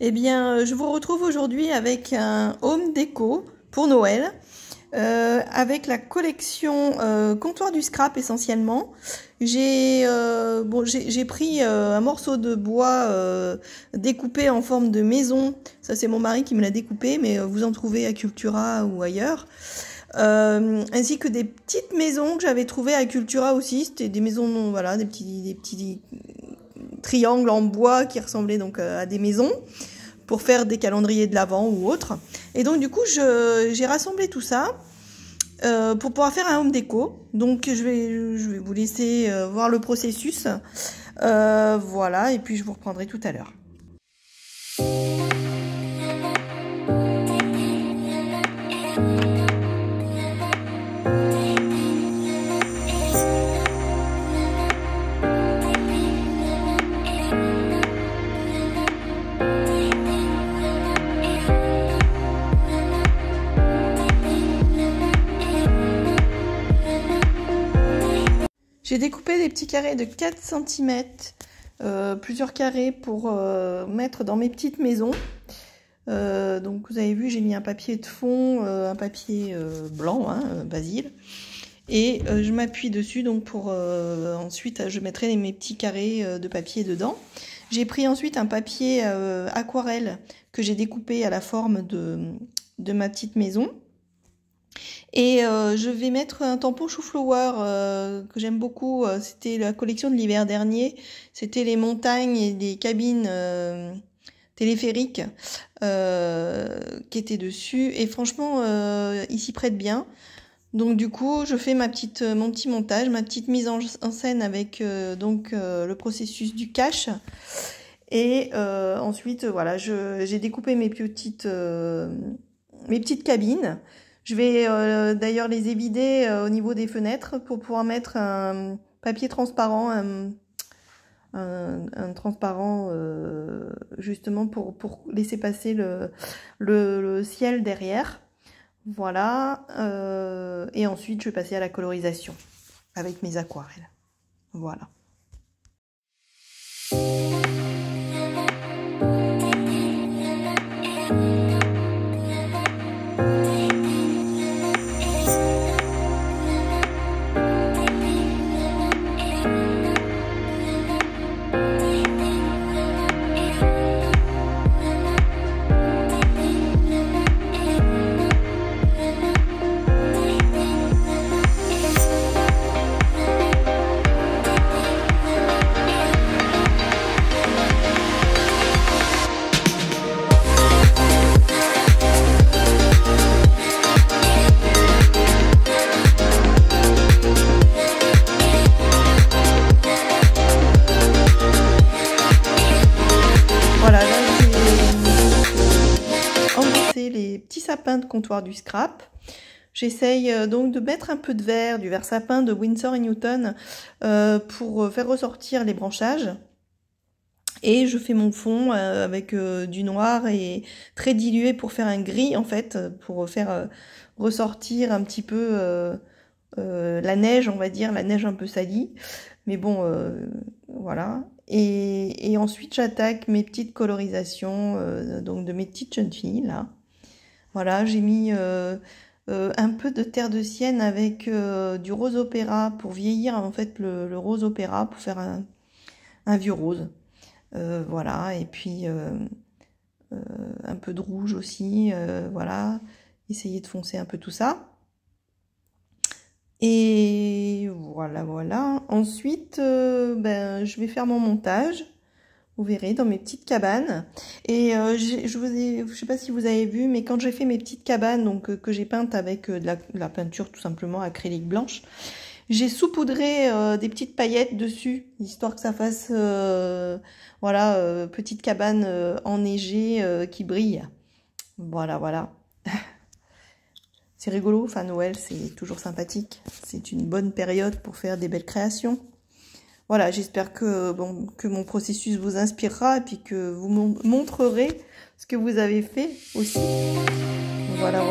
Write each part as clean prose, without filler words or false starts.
Eh bien, je vous retrouve aujourd'hui avec un home déco pour Noël, avec la collection Comptoir du Scrap essentiellement. J'ai pris un morceau de bois découpé en forme de maison. Ça, c'est mon mari qui me l'a découpé, mais vous en trouvez à Cultura ou ailleurs. Ainsi que des petites maisons que j'avais trouvées à Cultura aussi. C'était des maisons, voilà, des petits triangles en bois qui ressemblaient donc à des maisons pour faire des calendriers de l'Avent ou autre. Et donc du coup, j'ai rassemblé tout ça pour pouvoir faire un home déco. Donc je vais vous laisser voir le processus. Voilà, et puis je vous reprendrai tout à l'heure. J'ai découpé des petits carrés de 4 cm, plusieurs carrés pour mettre dans mes petites maisons. Donc vous avez vu, j'ai mis un papier de fond, un papier blanc, Basile. Et je m'appuie dessus donc pour ensuite je mettrai mes petits carrés de papier dedans. J'ai pris ensuite un papier aquarelle que j'ai découpé à la forme de ma petite maison. Et je vais mettre un tampon chou-flower que j'aime beaucoup. C'était la collection de l'hiver dernier. C'était les montagnes et les cabines téléphériques qui étaient dessus. Et franchement, ils s'y prêtent bien. Donc du coup, je fais mon petit montage, ma petite mise en scène avec le processus du cache. Et ensuite, voilà, j'ai découpé mes petites cabines. Je vais d'ailleurs les évider au niveau des fenêtres pour pouvoir mettre un papier transparent, un transparent justement pour laisser passer le ciel derrière. Voilà. Et ensuite, je vais passer à la colorisation avec mes aquarelles. Voilà. Les petits sapins de Comptoir du Scrap. J'essaye donc de mettre un peu de vert, du vert sapin de Winsor & Newton pour faire ressortir les branchages. Et je fais mon fond avec du noir et très dilué pour faire un gris en fait, pour faire ressortir un petit peu la neige, on va dire, la neige un peu salie. Mais bon, voilà. Et ensuite j'attaque mes petites colorisations donc de mes petites jeunes filles là. Voilà, j'ai mis un peu de terre de sienne avec du rose opéra pour vieillir en fait le rose opéra pour faire un vieux rose. Voilà, et puis un peu de rouge aussi, voilà, essayer de foncer un peu tout ça. Et voilà. Ensuite, je vais faire mon montage. Vous verrez dans mes petites cabanes. Et je sais pas si vous avez vu, mais quand j'ai fait mes petites cabanes, donc que j'ai peintes avec de la peinture tout simplement acrylique blanche, j'ai saupoudré des petites paillettes dessus, histoire que ça fasse petite cabane enneigée qui brille. Voilà. C'est rigolo, enfin Noël c'est toujours sympathique. C'est une bonne période pour faire des belles créations. Voilà, j'espère que mon processus vous inspirera et puis que vous montrerez ce que vous avez fait aussi. Voilà.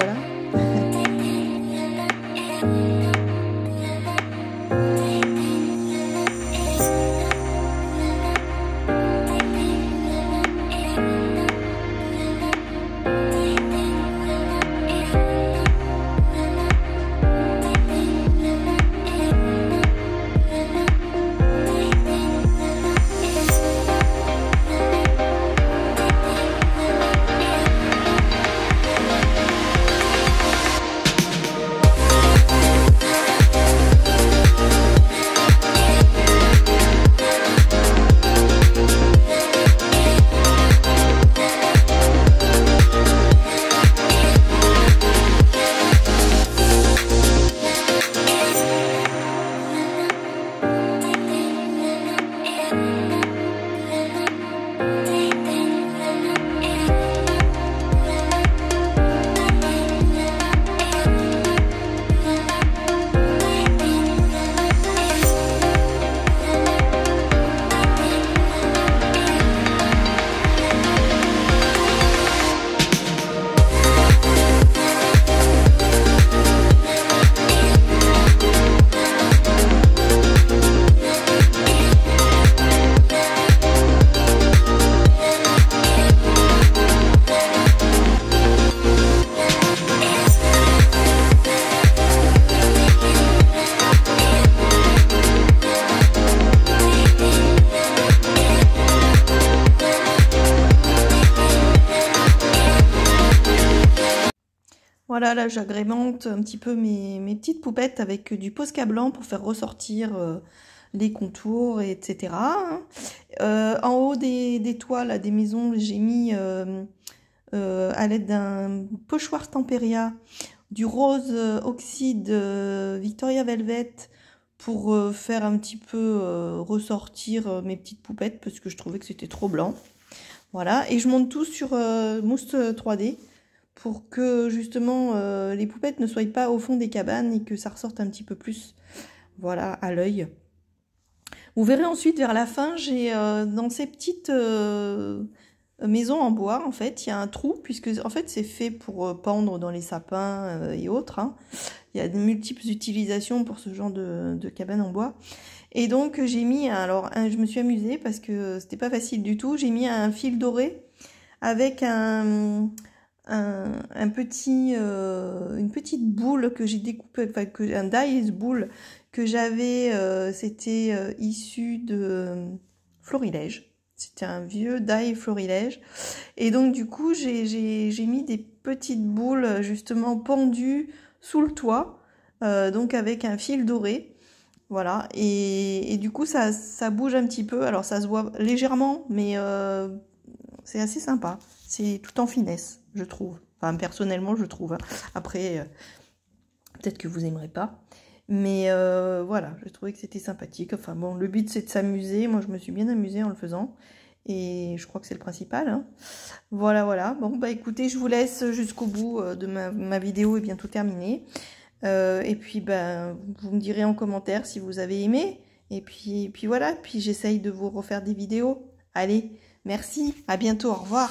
Voilà, là j'agrémente un petit peu mes petites poupettes avec du Posca blanc pour faire ressortir les contours, etc. En haut des toits là, des maisons, j'ai mis à l'aide d'un pochoir Temperia du rose oxyde Victoria Velvet pour faire un petit peu ressortir mes petites poupettes parce que je trouvais que c'était trop blanc. Voilà, et je monte tout sur mousse 3D pour que justement les poupettes ne soient pas au fond des cabanes et que ça ressorte un petit peu plus, voilà, à l'œil. Vous verrez ensuite vers la fin, j'ai dans ces petites maisons en bois, en fait, il y a un trou, puisque en fait c'est fait pour pendre dans les sapins et autres. Hein. Il y a de multiples utilisations pour ce genre de cabane en bois. Et donc j'ai mis, alors je me suis amusée parce que c'était pas facile du tout, j'ai mis un fil doré avec une petite boule que j'ai découpée, enfin un dice boule que j'avais, c'était issu de Florilège. C'était un vieux die Florilège. Et donc du coup j'ai mis des petites boules justement pendues sous le toit, donc avec un fil doré. Voilà, et du coup ça bouge un petit peu, alors ça se voit légèrement, mais c'est assez sympa, c'est tout en finesse, je trouve. Enfin, personnellement, je trouve. Hein. Après, peut-être que vous aimerez pas, mais voilà, je trouvais que c'était sympathique. Enfin bon, le but c'est de s'amuser, moi je me suis bien amusée en le faisant, et je crois que c'est le principal. Hein. Voilà, voilà, bon bah écoutez, je vous laisse jusqu'au bout de ma vidéo est bientôt terminée. Et puis ben, vous me direz en commentaire si vous avez aimé. Et puis voilà, puis j'essaye de vous refaire des vidéos. Allez, merci, à bientôt, au revoir.